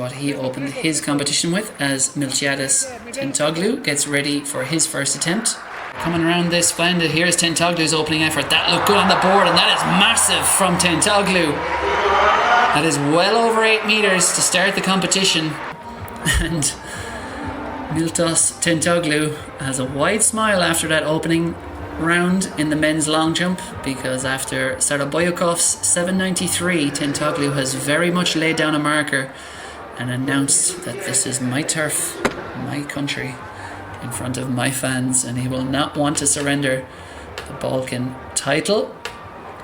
what he opened his competition with, as Miltiadis Tentoglu gets ready for his first attempt. Coming around this splendid, here's Tentoglu's opening effort. That looked good on the board, and that is massive from Tentoglu. That is well over 8 meters to start the competition. And Miltos Tentoglu has a wide smile after that opening round in the men's long jump, because after Saraboyakov's 7.93, Tentoglu has very much laid down a marker and announced that this is my turf, my country, in front of my fans, and he will not want to surrender the Balkan title,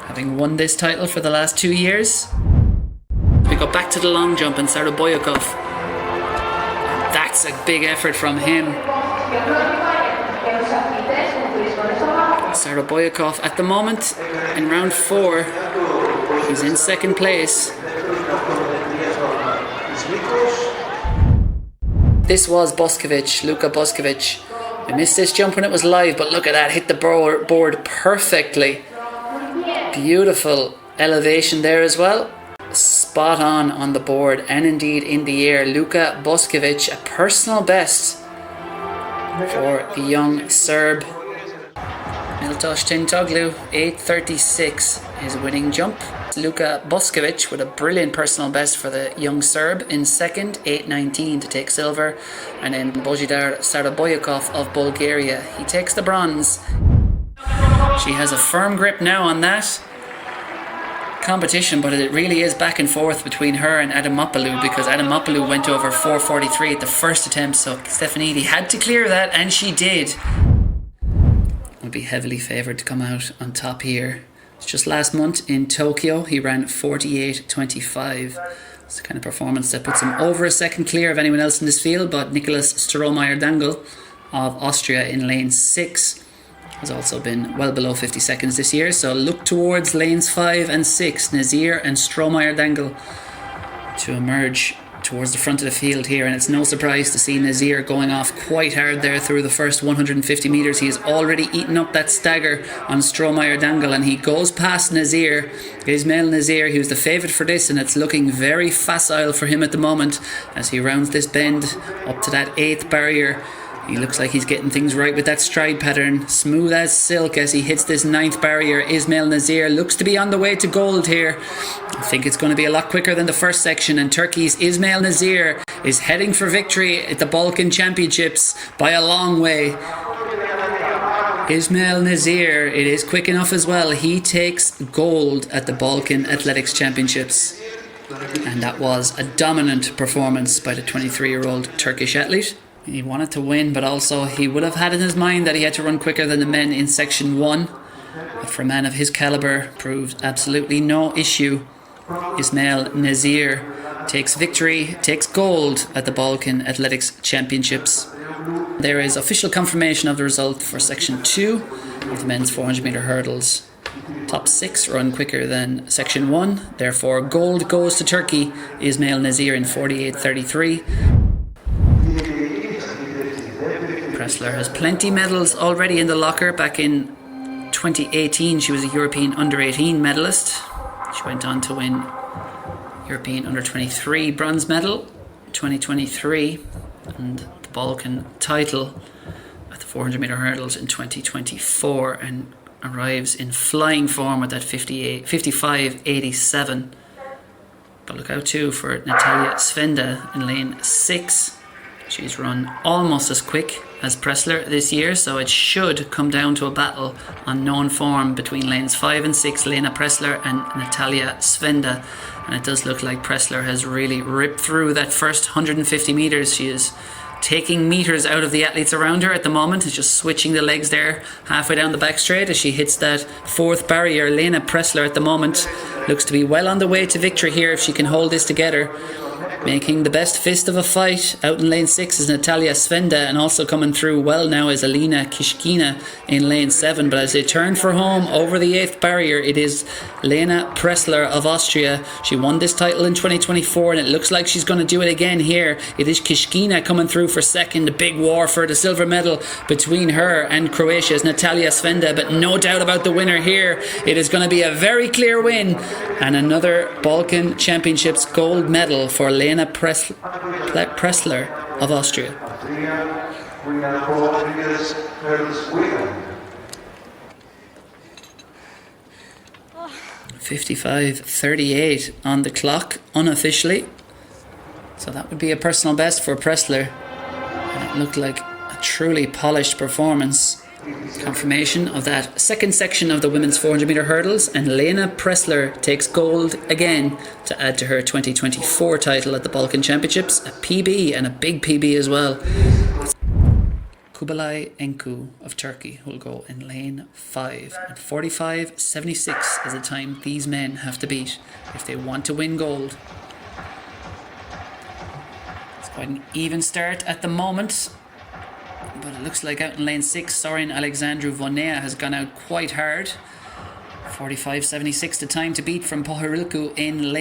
having won this title for the last 2 years. We go back to the long jump and Saraboyakov. That's a big effort from him. Saraboyakov at the moment in round 4, he's in second place. This was Boskovic, Luka Boskovic. I missed this jump when it was live, but look at that, hit the board perfectly. Beautiful elevation there as well. Spot on the board and indeed in the air. Luka Boskovic, a personal best for the young Serb. Miltos Tentoglu, 8.36, his winning jump. Luka Boskovic with a brilliant personal best for the young Serb in second, 8.19 to take silver. And then Božidar Saraboyakov of Bulgaria, he takes the bronze. She has a firm grip now on that competition, but it really is back and forth between her and Adamopoulou, because Adamopoulou went over 4.43 at the first attempt, so Stefanidi had to clear that, and she did. Would be heavily favoured to come out on top here. It's just last month in Tokyo he ran 48.25. It's the kind of performance that puts him over a second clear of anyone else in this field, but Nicholas Strohmeyer-Dangl of Austria in lane 6 has also been well below 50 seconds this year, so look towards lanes 5 and 6, Nazir and Strohmeyer-Dangl, to emerge towards the front of the field here. And it's no surprise to see Nazir going off quite hard there through the first 150 metres. He has already eaten up that stagger on Strohmeyer-Dangl, and he goes past Nazir, Ismail Nazir. He was the favourite for this, and it's looking very facile for him at the moment as he rounds this bend up to that 8th barrier. He looks like he's getting things right with that stride pattern, smooth as silk as he hits this 9th barrier. Ismail Nazir looks to be on the way to gold here. I think it's going to be a lot quicker than the first section, and Turkey's Ismail Nazir is heading for victory at the Balkan Championships by a long way. Ismail Nazir, it is quick enough as well. He takes gold at the Balkan Athletics Championships, and that was a dominant performance by the 23-year-old Turkish athlete. He wanted to win, but also he would have had in his mind that he had to run quicker than the men in section 1. But for a man of his calibre, proved absolutely no issue. Ismail Nazir takes victory, takes gold at the Balkan Athletics Championships. There is official confirmation of the result for section 2 of the men's 400 metre hurdles. Top 6 run quicker than section 1, therefore gold goes to Turkey. Ismail Nazir in 48.33. Pressler has plenty medals already in the locker. Back in 2018 she was a European under-18 medalist. She went on to win European under-23 bronze medal 2023 and the Balkan title at the 400 metre hurdles in 2024, and arrives in flying form with that 55.87. But look out too for Natalia Svenda in lane 6. She's run almost as quick as Pressler this year, so it should come down to a battle on known form between lanes 5 and 6, Lena Pressler and Natalia Svenda. And it does look like Pressler has really ripped through that first 150 metres. She is taking metres out of the athletes around her at the moment. Is just switching the legs there halfway down the back straight as she hits that 4th barrier. Lena Pressler at the moment looks to be well on the way to victory here if she can hold this together. Making the best fist of a fight out in lane 6 is Natalia Svenda, and also coming through well now is Alina Kishkina in lane 7. But as they turn for home over the 8th barrier, it is Lena Pressler of Austria. She won this title in 2024, and it looks like she's going to do it again here. It is Kishkina coming through for second. A big war for the silver medal between her and Croatia's Natalia Svenda, but no doubt about the winner here. It is going to be a very clear win and another Balkan Championships gold medal for Lena Lena Pressler of Austria. 55:38 on the clock unofficially. So that would be a personal best for Pressler. And it looked like a truly polished performance. Confirmation of that second section of the women's 400 metre hurdles, and Lena Pressler takes gold again to add to her 2024 title at the Balkan Championships, a PB and a big PB as well. Kubilay Enku of Turkey will go in lane 5, and 45:76 is the time these men have to beat if they want to win gold. It's quite an even start at the moment. But it looks like out in lane 6, Sorin Alexandru Vonea has gone out quite hard. 45:76 the time to beat from Pohorilku in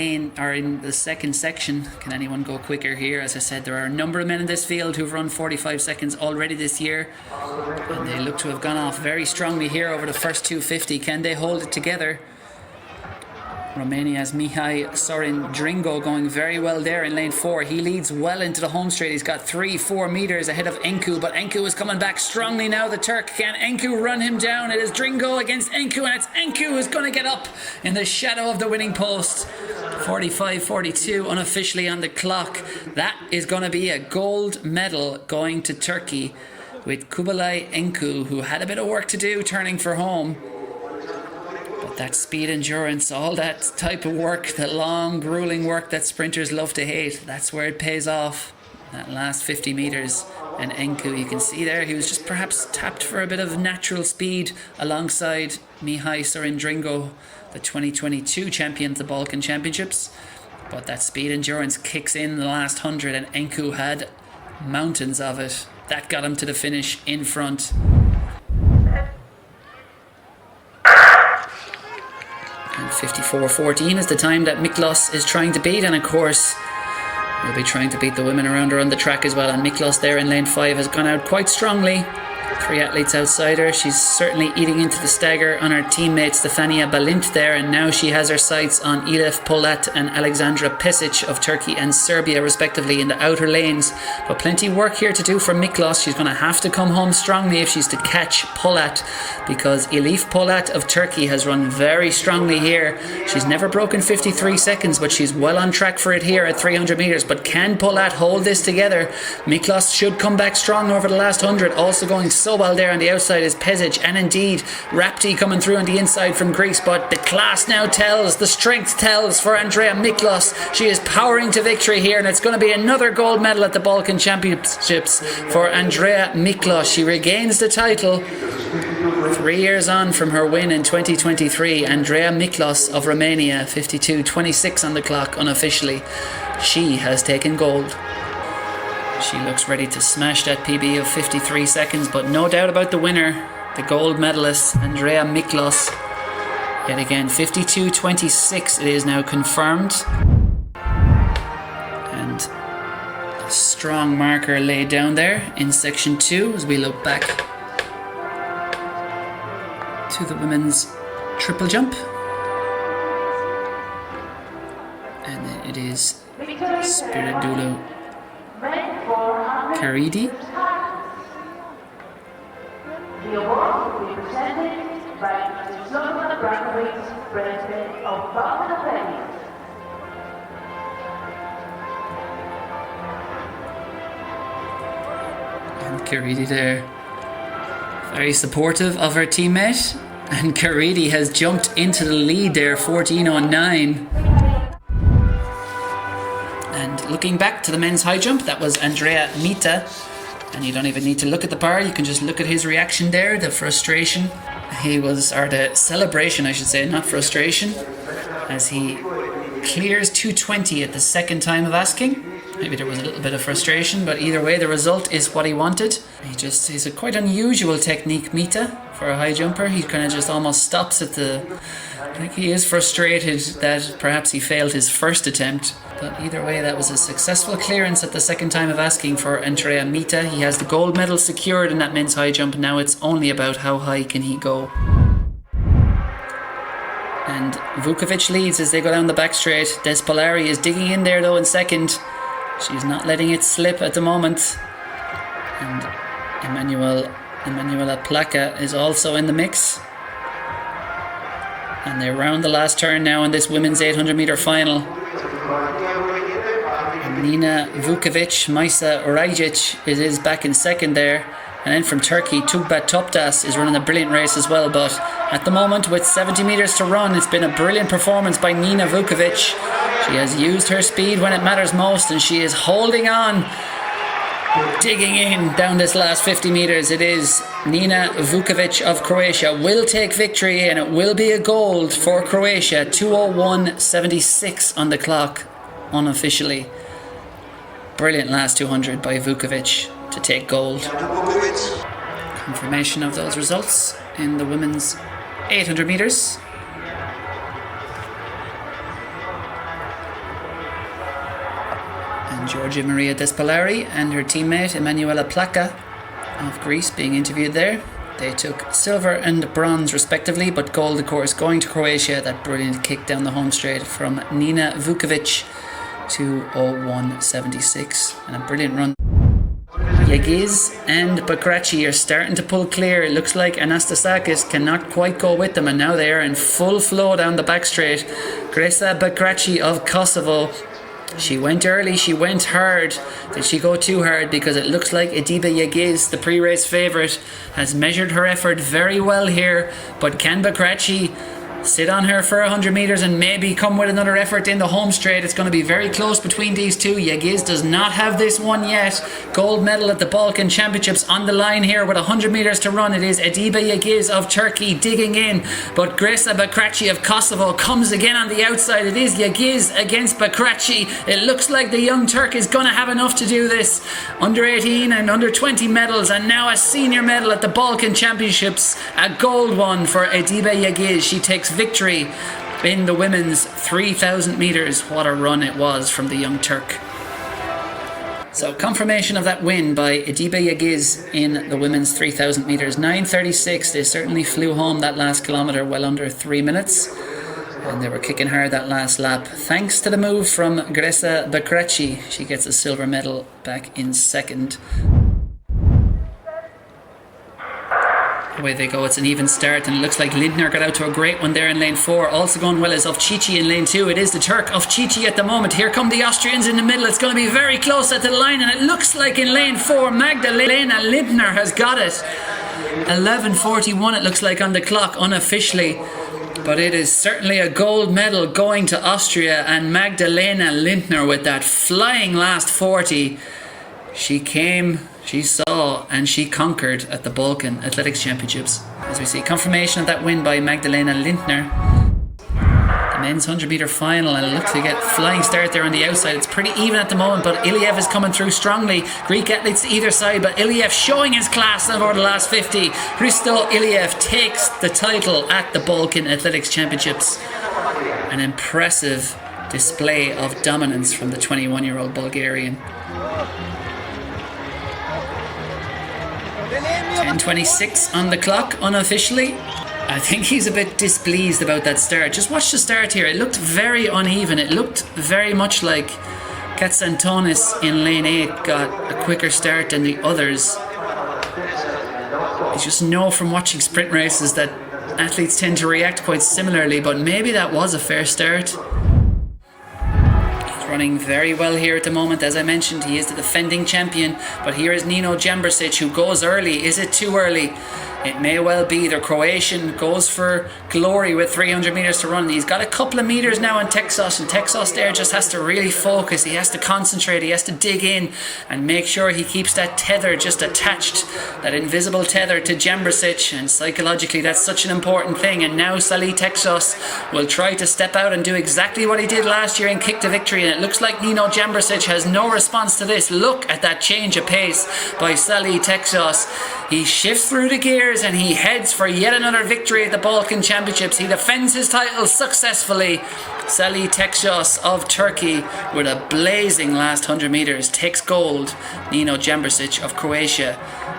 the second section. Can anyone go quicker here? As I said, there are a number of men in this field who've run 45 seconds already this year, and they look to have gone off very strongly here over the first 250. Can they hold it together? Romania's Mihai Sorin Dringo going very well there in lane 4. He leads well into the home straight. He's got 3-4 meters ahead of Enku, but Enku is coming back strongly now, the Turk. Can Enku run him down? It is Dringo against Enku, and it's Enku who's going to get up in the shadow of the winning post. 45:42 unofficially on the clock. That is going to be a gold medal going to Turkey, with Kubilay Enku, who had a bit of work to do turning for home. That speed endurance, all that type of work, that long, grueling work that sprinters love to hate, that's where it pays off. That last 50 metres. And Enku, you can see there, he was just perhaps tapped for a bit of natural speed alongside Mihai Sorindringo, the 2022 champion at the Balkan Championships. But that speed endurance kicks in the last 100, and Enku had mountains of it. That got him to the finish in front. 54:14 is the time that Miklos is trying to beat, and of course we'll be trying to beat the women around her on the track as well. And Miklos there in lane 5 has gone out quite strongly. 3 athletes outside her. She's certainly eating into the stagger on her teammate Stefania Balint there, and now she has her sights on Elif Polat and Alexandra Pesic of Turkey and Serbia respectively in the outer lanes. But plenty of work here to do for Miklos. She's going to have to come home strongly if she's to catch Polat, because Elif Polat of Turkey has run very strongly here. She's never broken 53 seconds, but she's well on track for it here at 300 metres. But can Polat hold this together? Miklos should come back strong over the last 100. Also going so well there on the outside is Pesic, and indeed Rapti coming through on the inside from Greece. But the class now tells, the strength tells for Andrea Miklos. She is powering to victory here, and it's going to be another gold medal at the Balkan Championships for Andrea Miklos. She regains the title 3 years on from her win in 2023. Andrea Miklos of Romania, 52:26 on the clock unofficially. She has taken gold. She looks ready to smash that PB of 53 seconds, but no doubt about the winner, the gold medalist, Andrea Miklos. Yet again, 52:26 it is now confirmed. And a strong marker laid down there in section 2 as we look back to the women's triple jump. And then it is Spiridulo Caridi. The award will be presented by Mr. Slobodan Abramovich, President of Balkan Athletics. And Caridi there, very supportive of her teammate. And Caridi has jumped into the lead there, 14:09. And looking back to the men's high jump, that was Andrea Mita. And you don't even need to look at the bar, you can just look at his reaction there, the frustration. The celebration, I should say, not frustration, as he clears 2:20 at the second time of asking. Maybe there was a little bit of frustration, but either way, the result is what he wanted. He's a quite unusual technique, Mita, for a high jumper. He kind of just almost stops at I think he is frustrated that perhaps he failed his first attempt. But either way, that was a successful clearance at the second time of asking for Andrea Mita. He has the gold medal secured in that men's high jump. Now it's only about how high can he go. And Vukovic leads as they go down the back straight. Despolari is digging in there though in second. She's not letting it slip at the moment. And Emanuela Plaka is also in the mix. And they're round the last turn now in this women's 800 meter final. And Nina Vukovic, Maysa Orajic is back in second there. And then from Turkey, Tugbat Topdas is running a brilliant race as well. But at the moment, with 70 metres to run, it's been a brilliant performance by Nina Vukovic. She has used her speed when it matters most, and she is holding on, digging in down this last 50 metres. It is Nina Vukovic of Croatia will take victory, and it will be a gold for Croatia. 2:01.76 on the clock, unofficially. Brilliant last 200 by Vukovic to take gold. Confirmation of those results in the women's 800 metres. And Georgia Maria Despalari and her teammate Emanuela Plaka of Greece being interviewed there. They took silver and bronze respectively, but gold of course going to Croatia. That brilliant kick down the home straight from Nina Vukovic. 2:01.76 and a brilliant run. Yagiz and Bakrachi are starting to pull clear. It looks like Anastasakis cannot quite go with them, and now they are in full flow down the back straight. Gresa Bakrachi of Kosovo. She went early, she went hard. Did she go too hard? Because it looks like Ediba Yagiz, the pre-race favourite, has measured her effort very well here. But can Bakrachi sit on her for 100 metres and maybe come with another effort in the home straight? It's going to be very close between these two. Yagiz does not have this one yet. Gold medal at the Balkan Championships on the line here with 100 metres to run. It is Ediba Yagiz of Turkey digging in, but Gresa Bakrachi of Kosovo comes again on the outside. It is Yagiz against Bakrachi. It looks like the young Turk is going to have enough to do this. Under 18 and under 20 medals, and now a senior medal at the Balkan Championships. A gold one for Ediba Yagiz. She takes victory in the women's 3,000 metres. What a run it was from the young Turk. So confirmation of that win by Ediba Yagiz in the women's 3,000 metres. 9:36. They certainly flew home that last kilometre well under 3 minutes. And they were kicking hard that last lap. Thanks to the move from Gresa Bakrachi. She gets a silver medal back in second. Away they go, it's an even start, and it looks like Lindner got out to a great one there in lane 4. Also going well is Ovchichi in lane 2. It is the Turk Ovchichi at the moment. Here come the Austrians in the middle. It's going to be very close at the line, and it looks like in lane 4 Magdalena Lindner has got it. 11:41 it looks like on the clock unofficially, but it is certainly a gold medal going to Austria, and Magdalena Lindner with that flying last 40. She came, she saw, and she conquered at the Balkan Athletics Championships. As we see confirmation of that win by Magdalena Lindner. The men's 100 metre final, and it looks to get flying start there on the outside. It's pretty even at the moment, but Iliev is coming through strongly. Greek athletes to either side, but Iliev showing his class over the last 50. Hristo Iliev takes the title at the Balkan Athletics Championships. An impressive display of dominance from the 21-year-old Bulgarian. 10:26 on the clock unofficially. I think he's a bit displeased about that start. Just watch the start here. It looked very uneven. It looked very much like Katsantonis in lane 8 got a quicker start than the others. You just know from watching sprint races that athletes tend to react quite similarly, but maybe that was a fair start. Running very well here at the moment. As I mentioned, he is the defending champion, but here is Nino Jambrasic, who goes early. Is it too early? It may well be. The Croatian goes for glory with 300 metres to run. He's got a couple of metres now in Texas, and Texas there just has to really focus. He has to concentrate. He has to dig in and make sure he keeps that tether just attached, that invisible tether to Jambrasic, and psychologically that's such an important thing. And now Salih Texas will try to step out and do exactly what he did last year and kick to victory, and it looks like Nino Jambrasic has no response to this. Look at that change of pace by Salih Texas. He shifts through the gears and he heads for yet another victory at the Balkan Championships. He defends his title successfully. Salih Texas of Turkey with a blazing last 100 metres takes gold. Nino Jambrasic of Croatia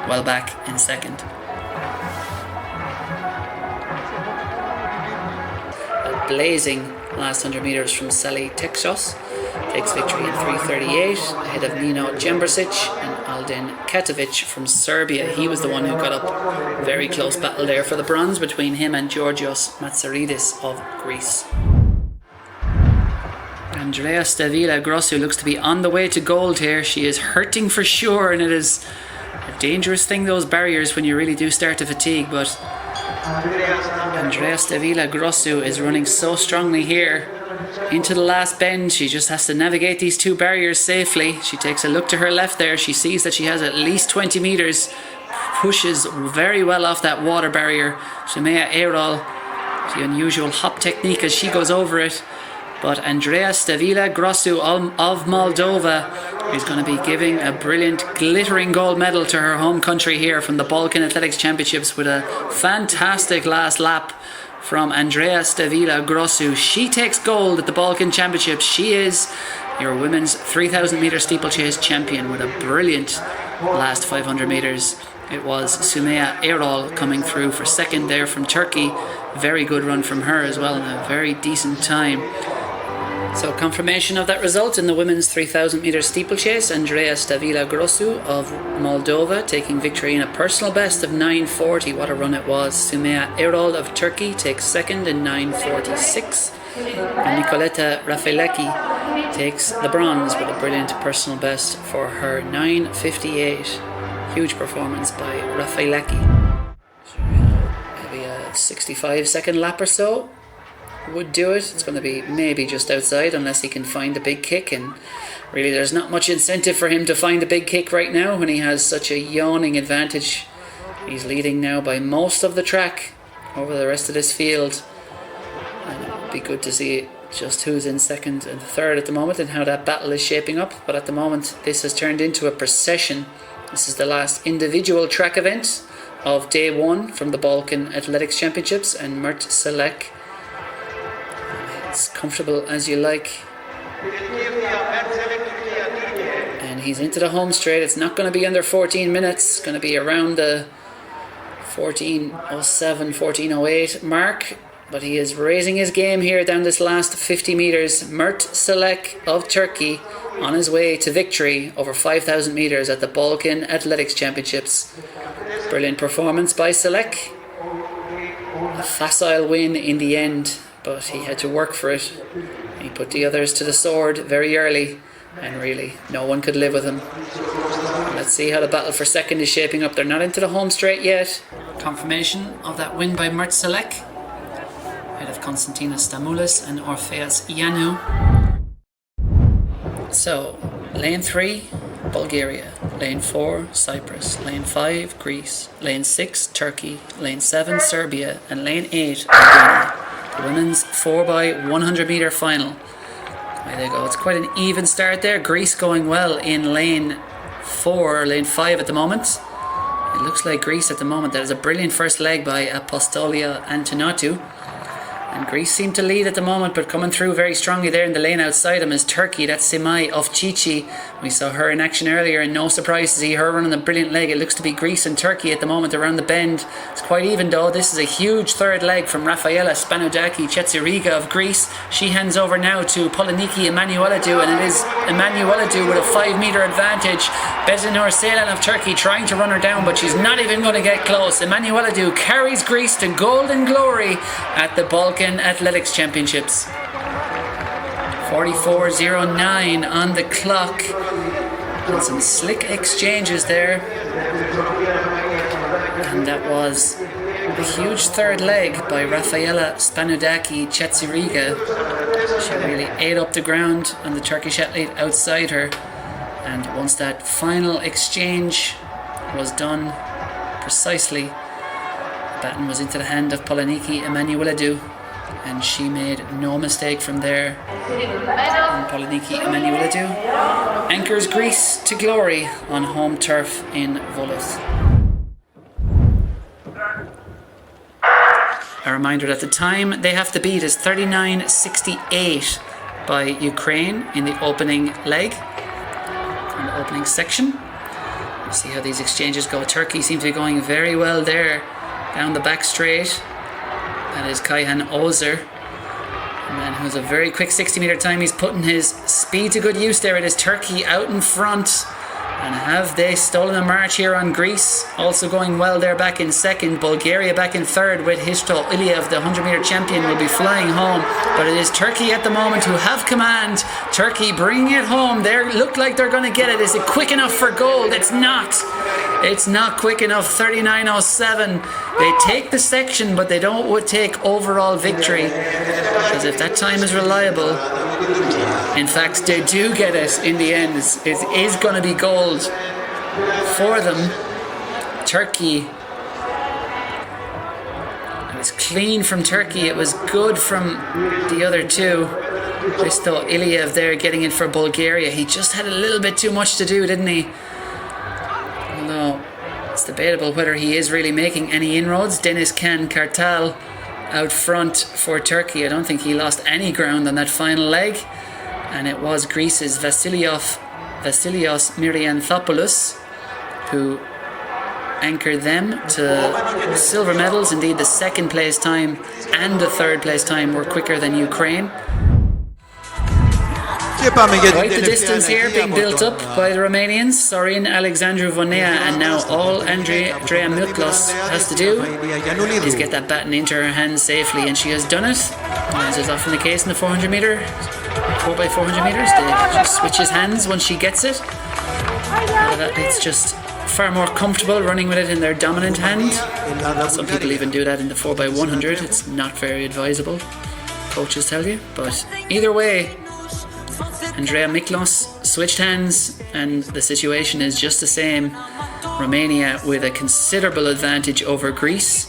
well back in second. A blazing last 100 metres from Sally Teksos. Takes victory in 3:38 ahead of Nino Jembrsic and Aldin Katovic from Serbia. He was the one who got up. Very close battle there for the bronze between him and Georgios Matsaridis of Greece. Andrea Stavila Grossu looks to be on the way to gold here. She is hurting for sure, and it is a dangerous thing, those barriers, when you really do start to fatigue. But Andrea Stavila Grossu is running so strongly here into the last bend. She just has to navigate these two barriers safely. She takes a look to her left there. She sees that she has at least 20 metres. Pushes very well off that water barrier. Shumea Erol, the unusual hop technique as she goes over it. But Andrea Stavila Grossu of Moldova is going to be giving a brilliant, glittering gold medal to her home country here from the Balkan Athletics Championships with a fantastic last lap from Andrea Stavila Grossu. She takes gold at the Balkan Championships. She is your women's 3,000 metre steeplechase champion with a brilliant last 500 metres. It was Sumaya Erol coming through for second there from Turkey. Very good run from her as well, and a very decent time. So confirmation of that result in the women's 3,000 metre steeplechase. Andrea Stavila Grossu of Moldova taking victory in a personal best of 9:40. What a run it was. Sumaya Erol of Turkey takes second in 9:46. And Nicoletta Raffalecki takes the bronze with a brilliant personal best for her 9:58. Huge performance by Raffalecki. Maybe a 65-second lap or so would do it. It's going to be maybe just outside unless he can find a big kick, and really there's not much incentive for him to find a big kick right now when he has such a yawning advantage. He's leading now by most of the track over the rest of this field, and it would be good to see just who's in second and third at the moment and how that battle is shaping up. But at the moment this has turned into a procession. This is the last individual track event of day one from the Balkan Athletics Championships, and Mert Selek, as comfortable as you like, and he's into the home straight. It's not going to be under 14 minutes. It's going to be around the 14:07, 14:08 mark, but he is raising his game here down this last 50 metres. Mert Selek of Turkey on his way to victory over 5,000 metres at the Balkan Athletics Championships. Brilliant performance by Selek. A facile win in the end, but he had to work for it. He put the others to the sword very early, and really no one could live with him. Let's see how the battle for second is shaping up. They're not into the home straight yet. Confirmation of that win by Mert Selek ahead of Konstantinos Stamoulis and Orpheus Ianu. So, lane 3, Bulgaria. Lane 4, Cyprus. Lane 5, Greece. Lane 6, Turkey. Lane 7, Serbia. And lane 8, Albania. The women's 4x100 metre final. There they go. It's quite an even start there. Greece going well in lane 4, or lane 5 at the moment. It looks like Greece at the moment. There's a brilliant first leg by Apostolia Antonatu. And Greece seem to lead at the moment, but coming through very strongly there in the lane outside him is Turkey. That's Semai Ofcici. We saw her in action earlier, and no surprise to see her running a brilliant leg. It looks to be Greece and Turkey at the moment around the bend. It's quite even though. This is a huge third leg from Rafaela Spanudaki Chetsiriga of Greece. She hands over now to Poloniki Emanueladu, and it is Emanueladu with a 5 metre advantage. Bezinur Ceylan of Turkey trying to run her down, but she's not even going to get close. Emanueladu carries Greece to golden glory at the Balkan Athletics Championships. 44:09 on the clock. And some slick exchanges there. And that was a huge third leg by Rafaela Spanudaki Chetsiriga. She really ate up the ground and the Turkish athlete outside her. And once that final exchange was done precisely, the baton was into the hand of Poloniki Emanueladu, and she made no mistake from there. And Poloniki Emanueladu anchors Greece to glory on home turf in Volos. A reminder that the time they have to beat is 39:68 by Ukraine in the opening leg, in the opening section. We'll see how these exchanges go. Turkey seems to be going very well there down the back straight. That is Kayhan Ozer. And it was a very quick 60-meter time. He's putting his speed to good use there. It is Turkey out in front. And have they stolen a march here on Greece? Also going well there back in second. Bulgaria back in third with Hristo Iliev, the 100-meter champion, will be flying home. But it is Turkey at the moment who have command. Turkey bringing it home. They look like they're going to get it. Is it quick enough for gold? It's not. It's not quick enough. 39.07. They take the section, but they don't take overall victory. Because if that time is reliable, in fact, they do get it in the end. It is going to be gold for them. Turkey. It was clean from Turkey. It was good from the other two. Hristo Iliev there getting it for Bulgaria. He just had a little bit too much to do, didn't he? Although it's debatable whether he is really making any inroads. Deniz Can Kartal out front for Turkey. I don't think he lost any ground on that final leg. And it was Greece's Vasilios Myrianthopoulos who anchored them to silver medals. Indeed, the second place time and the third place time were quicker than Ukraine. Quite the distance here being built up by the Romanians. Sorin Alexandru Vonea, and now all Andrea Miklos has to do is get that baton into her hands safely, and she has done it. As is often the case in the 400 meter, 4x400 meters, they just switches hands once she gets it. It's just far more comfortable running with it in their dominant hand. Some people even do that in the 4x100. It's not very advisable, coaches tell you, but either way, Andrea Miklos switched hands and the situation is just the same. Romania with a considerable advantage over Greece.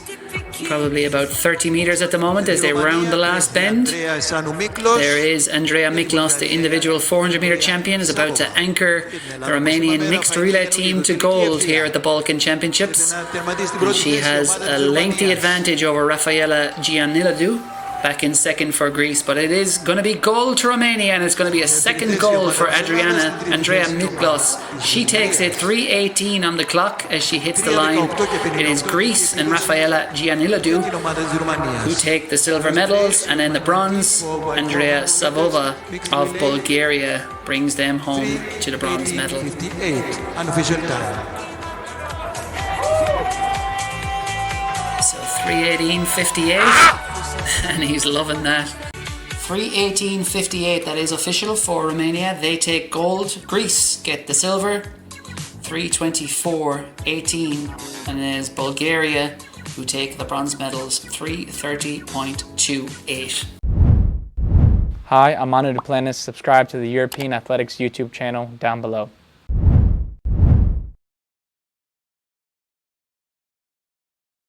Probably about 30 meters at the moment as they round the last bend. There is Andrea Miklos, the individual 400 meter champion, is about to anchor the Romanian mixed relay team to gold here at the Balkan Championships. And she has a lengthy advantage over Rafaela Gianiladu back in second for Greece, but it is going to be gold to Romania, and it's going to be a second gold for Andrea Miklos. She takes it 3:18 on the clock as she hits the line. It is Greece and Rafaela Gianiladu who take the silver medals, and then the bronze, Andrea Savova of Bulgaria brings them home to the bronze medal. So 3:18.58. And he's loving that. 3:18.58, that is official for Romania. They take gold. Greece get the silver. 3:24.18. And there's Bulgaria who take the bronze medals. 3:30.28. Hi, I'm Manu Duplantis. Subscribe to the European Athletics YouTube channel down below.